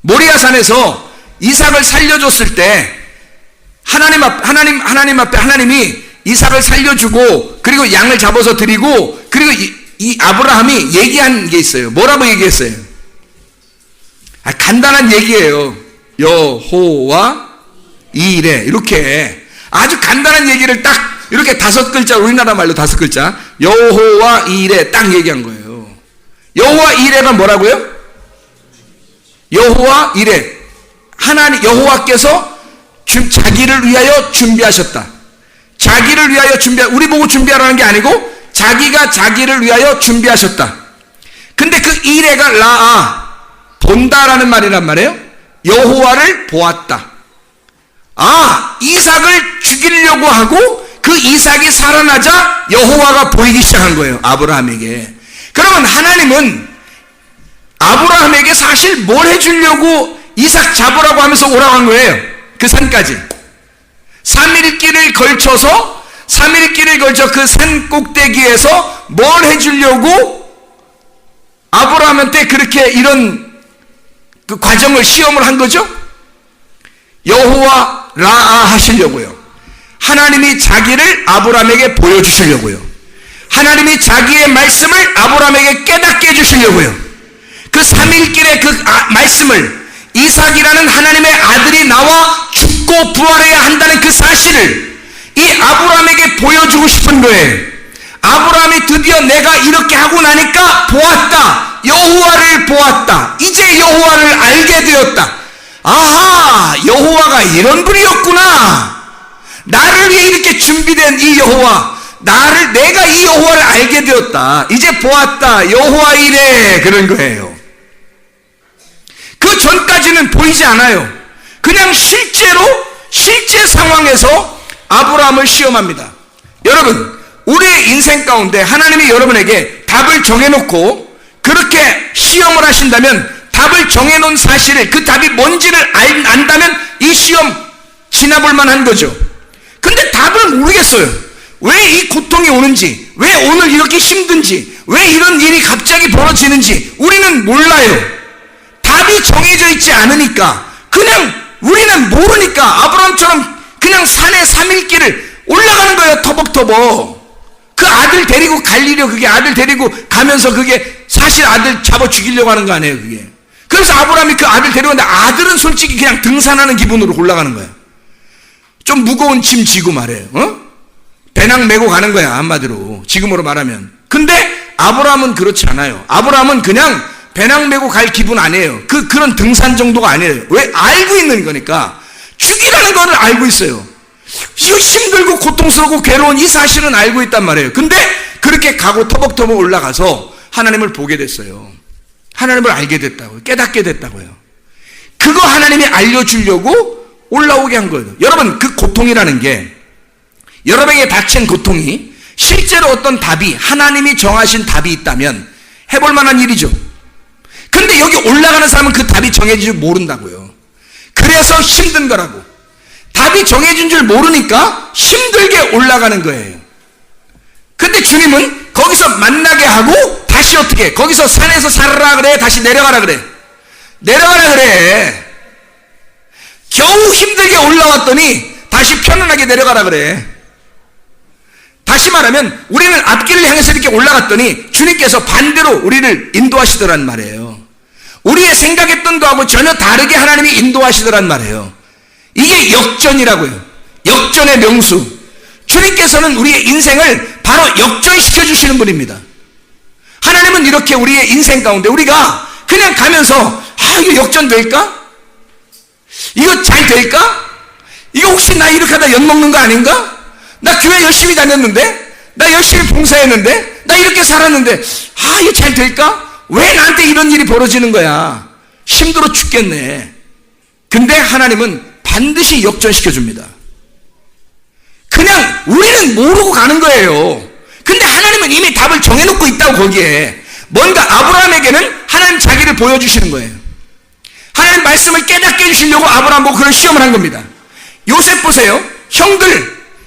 모리아산에서 이삭을 살려줬을 때 하나님 앞에 하나님이 이삭을 살려주고 그리고 양을 잡아서 드리고 그리고 이 아브라함이 얘기한 게 있어요. 뭐라고 얘기했어요? 간단한 얘기예요. 여호와 이레, 이렇게 아주 간단한 얘기를 딱 이렇게 5글자, 우리나라 말로 5글자, 여호와 이레 딱 얘기한 거예요. 여호와 이레가 뭐라고요? 여호와 이레, 하나님 여호와께서 자기를 위하여 준비하셨다. 자기를 위하여 우리 보고 준비하라는 게 아니고 자기가 자기를 위하여 준비하셨다. 근데 그 이레가 라아, 본다라는 말이란 말이에요. 여호와를 보았다. 이삭을 죽이려고 하고 그 이삭이 살아나자 여호와가 보이기 시작한 거예요. 아브라함에게. 그러면 하나님은 아브라함에게 사실 뭘 해주려고 이삭 잡으라고 하면서 오라고 한 거예요. 그 산까지 3일 길을 걸쳐 그 산 꼭대기에서 뭘 해주려고 아브라함한테 그렇게 이런 그 과정을, 시험을 한 거죠? 여호와 라아 하시려고요. 하나님이 자기를 아브라함에게 보여주시려고요. 하나님이 자기의 말씀을 아브라함에게 깨닫게 해주시려고요. 그 3일길의 그 말씀을, 이삭이라는 하나님의 아들이 나와 죽고 부활해야 한다는 그 사실을 이 아브라함에게 보여주고 싶은 거예요. 아브라함이 드디어 내가 이렇게 하고 나니까 보았다. 여호와를 보았다. 이제 여호와를 알게 되었다. 아하, 여호와가 이런 분이었구나. 나를 위해 이렇게 준비된 이 여호와, 내가 이 여호와를 알게 되었다. 이제 보았다. 여호와 이래. 그런 거예요. 그 전까지는 보이지 않아요. 그냥 실제 상황에서 아브라함을 시험합니다. 여러분, 우리의 인생 가운데 하나님이 여러분에게 답을 정해놓고 그렇게 시험을 하신다면, 답을 정해놓은 사실을, 그 답이 뭔지를 안다면 이 시험 지나볼 만한 거죠. 근데 답을 모르겠어요. 왜 이 고통이 오는지, 왜 오늘 이렇게 힘든지, 왜 이런 일이 갑자기 벌어지는지 우리는 몰라요. 답이 정해져 있지 않으니까, 그냥 우리는 모르니까 아브라함처럼 그냥 산에 3일길을 올라가는 거예요. 터벅터벅. 그 아들 데리고 갈리려, 그게 아들 데리고 가면서 그게 사실 아들 잡아 죽이려고 하는 거 아니에요, 그게. 그래서 아브라함이 그 아들 데려오는데 아들은 솔직히 그냥 등산하는 기분으로 올라가는 거야. 좀 무거운 짐 지고 말해요. 배낭 메고 가는 거야, 한마디로. 지금으로 말하면. 근데 아브라함은 그렇지 않아요. 아브라함은 그냥 배낭 메고 갈 기분 아니에요. 그런 등산 정도가 아니에요. 왜? 알고 있는 거니까. 죽이라는 거를 알고 있어요. 이 힘들고 고통스럽고 괴로운 이 사실은 알고 있단 말이에요. 근데 그렇게 가고 터벅터벅 올라가서 하나님을 보게 됐어요. 하나님을 알게 됐다고요. 깨닫게 됐다고요. 그거 하나님이 알려주려고 올라오게 한 거예요. 여러분, 그 고통이라는 게, 여러분에게 닥친 고통이 실제로 어떤 답이, 하나님이 정하신 답이 있다면 해볼 만한 일이죠. 근데 여기 올라가는 사람은 그 답이 정해진 줄 모른다고요. 그래서 힘든 거라고. 답이 정해진 줄 모르니까 힘들게 올라가는 거예요. 근데 주님은 거기서 만나게 하고 다시 어떻게, 거기서 산에서 살아라 그래, 다시 내려가라 그래. 내려가라 그래. 겨우 힘들게 올라왔더니 다시 편안하게 내려가라 그래. 다시 말하면 우리는 앞길을 향해서 이렇게 올라갔더니 주님께서 반대로 우리를 인도하시더란 말이에요. 우리의 생각했던 거하고 전혀 다르게 하나님이 인도하시더란 말이에요. 이게 역전이라고요. 역전의 명수. 주님께서는 우리의 인생을 바로 역전시켜 주시는 분입니다. 하나님은 이렇게 우리의 인생 가운데 우리가 그냥 가면서 이거 역전될까? 이거 잘 될까? 이거 혹시 나 이렇게 하다 엿먹는 거 아닌가? 나 교회 열심히 다녔는데? 나 열심히 봉사했는데? 나 이렇게 살았는데 이거 잘 될까? 왜 나한테 이런 일이 벌어지는 거야? 힘들어 죽겠네. 근데 하나님은 반드시 역전시켜 줍니다. 그냥 우리는 모르고 가는 거예요. 근데 하나님은 이미 답을 정해놓고 있다고. 거기에 뭔가 아브라함에게는 하나님 자기를 보여주시는 거예요. 하나님 말씀을 깨닫게 해주시려고 아브라함 보고 그런 시험을 한 겁니다. 요셉 보세요.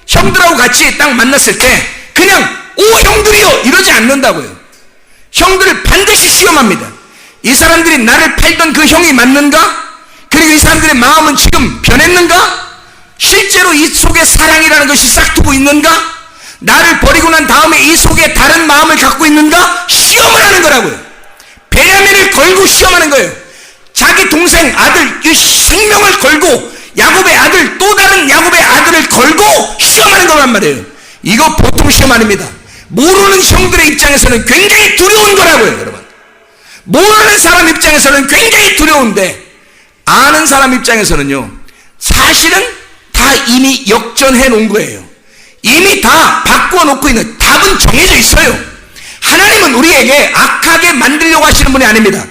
형들하고 같이 딱 만났을 때 그냥 오 형들이요 이러지 않는다고요. 형들을 반드시 시험합니다. 이 사람들이 나를 팔던 그 형이 맞는가? 그리고 이 사람들의 마음은 지금 변했는가? 실제로 이 속에 사랑이라는 것이 싹트고 있는가? 나를 버리고 난 다음에 이 속에 다른 마음을 갖고 있는가? 시험을 하는 거라고요. 베냐민을 걸고 시험하는 거예요. 자기 동생 아들 이 생명을 걸고 야곱의 아들 또 다른 야곱의 아들을 걸고 시험하는 거란 말이에요. 이거 보통 시험 아닙니다. 모르는 형들의 입장에서는 굉장히 두려운 거라고요. 여러분, 모르는 사람 입장에서는 굉장히 두려운데 아는 사람 입장에서는요 사실은 다 이미 역전해 놓은 거예요. 이미 다 바꾸어 놓고 있는 답은 정해져 있어요. 하나님은 우리에게 악하게 만들려고 하시는 분이 아닙니다.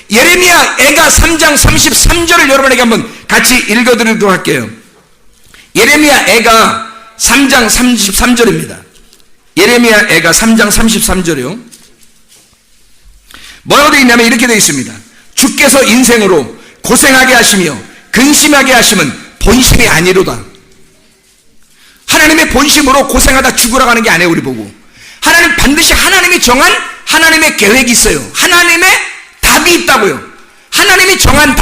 예레미야 애가 3장 33절을 여러분에게 한번 같이 읽어드리도록 할게요. 예레미야 애가 3장 33절입니다. 예레미야 애가 3장 33절이요. 뭐라고 되어 있냐면 이렇게 되어 있습니다. 주께서 인생으로 고생하게 하시며 근심하게 하심은 본심이 아니로다. 하나님의 본심으로 고생하다 죽으라고 하는 게 아니에요. 우리 보고 하나님 반드시 하나님이 정한 하나님의 계획이 있어요. 하나님의 답이 있다고요. 하나님이 정한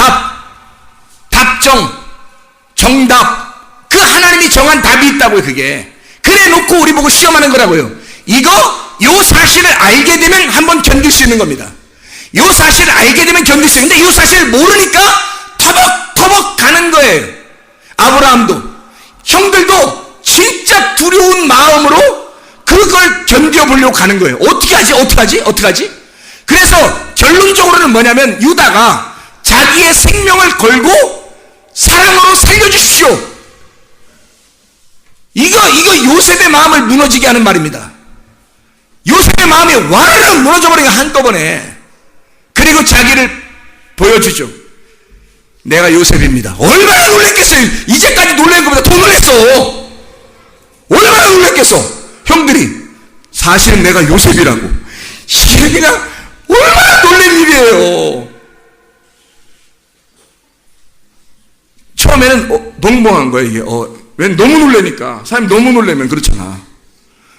답정, 정답, 그 하나님이 정한 답이 있다고요. 그게 그래 놓고 우리 보고 시험하는 거라고요. 요 사실을 알게 되면 한번 견딜 수 있는 겁니다. 요 사실을 알게 되면 견딜 수 있는데 요 사실을 모르니까 터벅터벅 가는 거예요. 아브라함도 형들도 진짜 두려운 마음으로 그걸 견뎌보려고 가는 거예요. 어떻게 하지? 그래서 결론적으로는 뭐냐면 유다가 자기의 생명을 걸고 사랑으로 살려주십시오. 이거 요셉의 마음을 무너지게 하는 말입니다. 요셉의 마음이 와르르 무너져버린 거 한꺼번에. 그리고 자기를 보여주죠. 내가 요셉입니다. 얼마나 놀랬겠어요. 이제까지 놀란 것보다 더 놀랬어. 얼마나 놀랬겠어. 형들이 사실은 내가 요셉이라고. 이게 그냥 얼마나 놀란 일이에요. 처음에는 벙벙한 거예요. 이게 왜 너무 놀라니까. 사람이 너무 놀라면 그렇잖아.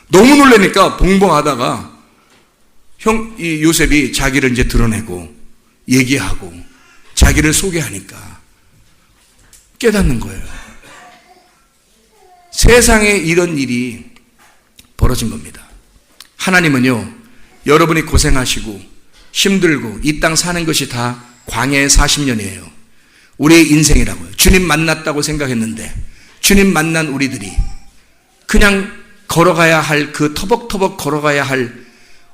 너무 놀라니까 벙벙하다가 이 요셉이 자기를 이제 드러내고 얘기하고 자기를 소개하니까 깨닫는 거예요. 세상에 이런 일이 벌어진 겁니다. 하나님은요, 여러분이 고생하시고 힘들고 이 땅 사는 것이 다 광야의 40년이에요. 우리의 인생이라고요. 주님 만났다고 생각했는데 주님 만난 우리들이 그냥 걸어가야 할 그 터벅터벅 걸어가야 할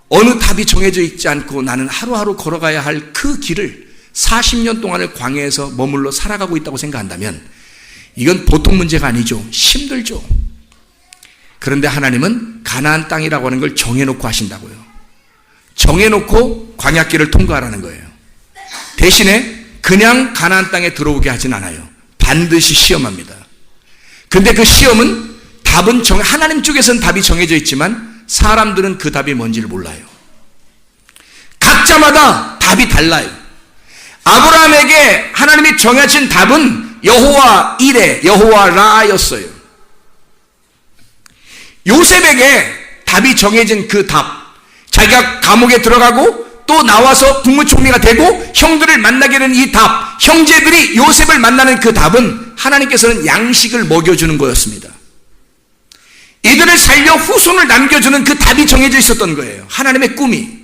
어느 답이 정해져 있지 않고 나는 하루하루 걸어가야 할 그 길을 40년 동안을 광야에서 머물러 살아가고 있다고 생각한다면 이건 보통 문제가 아니죠. 힘들죠. 그런데 하나님은 가나안 땅이라고 하는 걸 정해놓고 하신다고요. 정해놓고 광야길을 통과하라는 거예요. 대신에 그냥 가나안 땅에 들어오게 하진 않아요. 반드시 시험합니다. 근데 그 시험은 답은 하나님 쪽에서는 답이 정해져 있지만 사람들은 그 답이 뭔지를 몰라요. 각자마다 답이 달라요. 아브라함에게 하나님이 정해진 답은 여호와 이레, 여호와 라였어요. 요셉에게 답이 정해진 그 답, 자기가 감옥에 들어가고 또 나와서 국무총리가 되고 형들을 만나게 된 이 답, 형제들이 요셉을 만나는 그 답은 하나님께서는 양식을 먹여주는 거였습니다. 이들을 살려 후손을 남겨주는 그 답이 정해져 있었던 거예요. 하나님의 꿈이.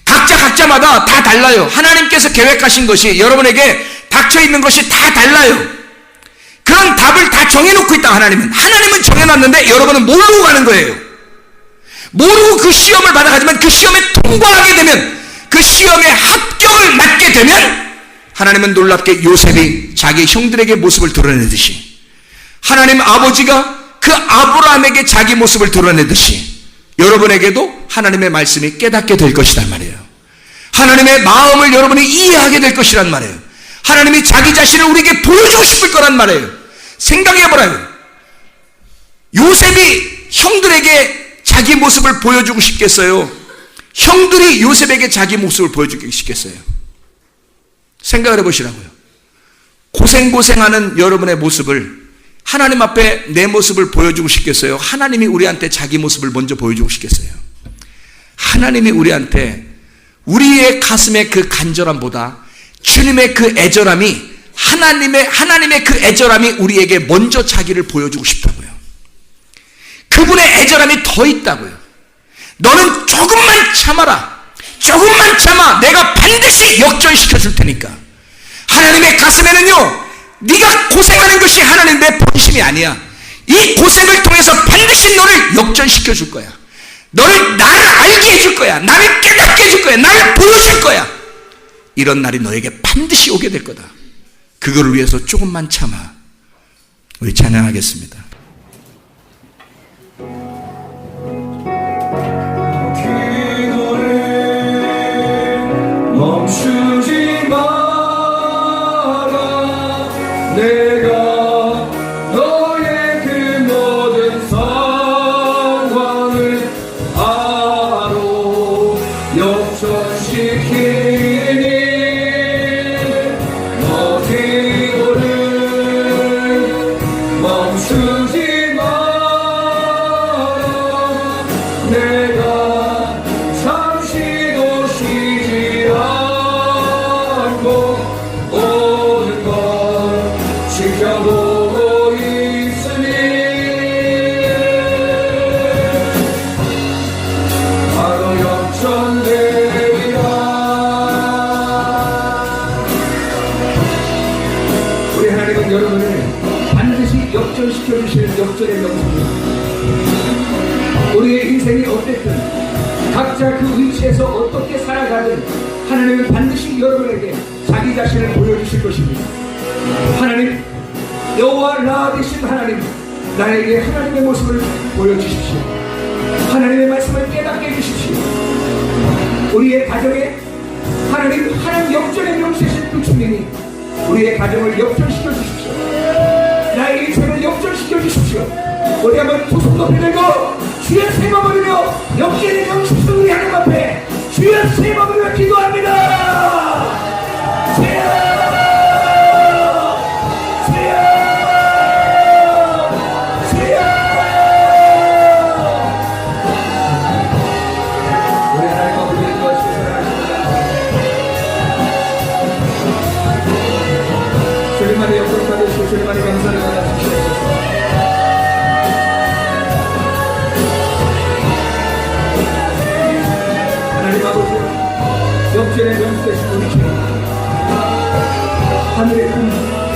각자마다 다 달라요. 하나님께서 계획하신 것이 여러분에게 닥쳐있는 것이 다 달라요. 그런 답을 다 정해놓고 있다. 하나님은 정해놨는데 여러분은 모르고 가는 거예요. 모르고 그 시험을 받아가지만 그 시험에 통과하게 되면, 그 시험에 합격을 맞게 되면, 하나님은 놀랍게 요셉이 자기 형들에게 모습을 드러내듯이, 하나님 아버지가 그 아브라함에게 자기 모습을 드러내듯이 여러분에게도 하나님의 말씀이 깨닫게 될 것이란 말이에요. 하나님의 마음을 여러분이 이해하게 될 것이란 말이에요. 하나님이 자기 자신을 우리에게 보여주고 싶을 거란 말이에요. 생각해보라요. 요셉이 형들에게 자기 모습을 보여주고 싶겠어요? 형들이 요셉에게 자기 모습을 보여주기 싶겠어요? 생각을 해보시라고요. 고생하는 여러분의 모습을 하나님 앞에 내 모습을 보여주고 싶겠어요? 하나님이 우리한테 자기 모습을 먼저 보여주고 싶겠어요? 하나님이 우리한테 우리의 가슴의 그 간절함보다 주님의 그 애절함이, 하나님의 그 애절함이 우리에게 먼저 자기를 보여주고 싶다고요. 그분의 애절함이 더 있다고요. 너는 조금만 참아라. 조금만 참아. 내가 반드시 역전시켜 줄 테니까. 하나님의 가슴에는요, 네가 고생하는 것이 하나님 내 본심이 아니야. 이 고생을 통해서 반드시 너를 역전시켜 줄 거야. 나를 알게 해줄 거야. 나를 깨닫게 해줄 거야. 나를 보여줄 거야. 이런 날이 너에게 반드시 오게 될 거다. 그거를 위해서 조금만 참아. 우리 찬양하겠습니다. 기도를 멈추지 마라. 내가 너의 그 모든 상황을 바로 역전시키니 너 기도를 멈추지 마라. 내가 잠시도 쉬지 않고 모든 걸 지켜보고 있으니 바로 역전되리라. 우리 하나님은 여러분을 반드시 역전시켜 주실 역전의 명수입니다. 우리의 인생이 어땠든, 각자 그 위치에서 어떻게 살아가든 하나님은 반드시 여러분에게 자기 자신을 보여주실 것입니다. 하나님, 여호와 라 되신 하나님, 나에게 하나님의 모습을 보여주십시오. 하나님의 말씀을 깨닫게 해주십시오. 우리의 가정에 하나님 역전의 명세신 그 주님이 우리의 가정을 역전시켜 주십시오. 나의 인생을 역전시켜 주십시오. 우리 한번 두 손 높이 들고 주여 세 번 부르며 역전의 명수를 우리 하나님 앞에 주여 세 번 부르며 기도합니다. 주여, 주여, 주여. 우리 하나님 아버지 도와주시고 사랑하십니다. 주님만의 역사를 받으시고 주님만의 감사를 받으십시오. 하나님 아버지, 역전의 명수되신 우리 주님, 하늘의 금,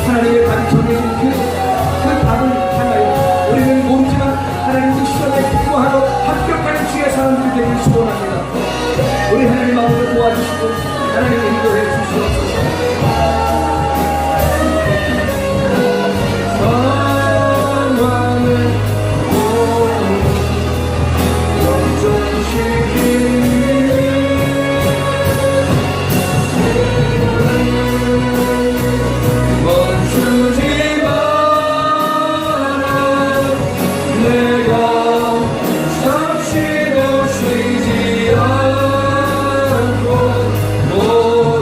하나님의 답이 정해진 그 답을 향하여 우리는 모르지만 하나님 그 시험에 통과하고 합격하는 주의 사람들이 되길 소원합니다. 우리 하나님 아버지 도와주시고 하나님의 인도해 주시옵소서. 상황을 멈추지 마라. 내가 잠시도 쉬지 않고 모든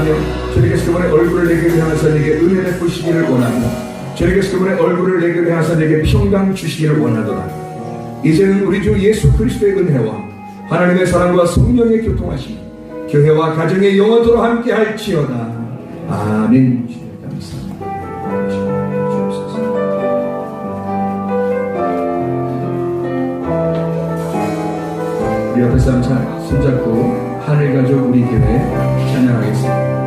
감사하며 주님께서 그분의 얼굴을 내게 향하사 내게 은혜 베푸시기를 원하며 주님께서 그분의 얼굴을 내게 향하사 내게 평강 주시기를 원하도다. 이제는 우리 주 예수 그리스도의 은혜와 하나님의 사랑과 성령의 교통하심이 교회와 가정의 영원토록 함께 할지어다. 아멘. 주님 감사합니다. 우리 옆에 사람 손잡고 하늘가족 우리 교회 찬양하겠습니다.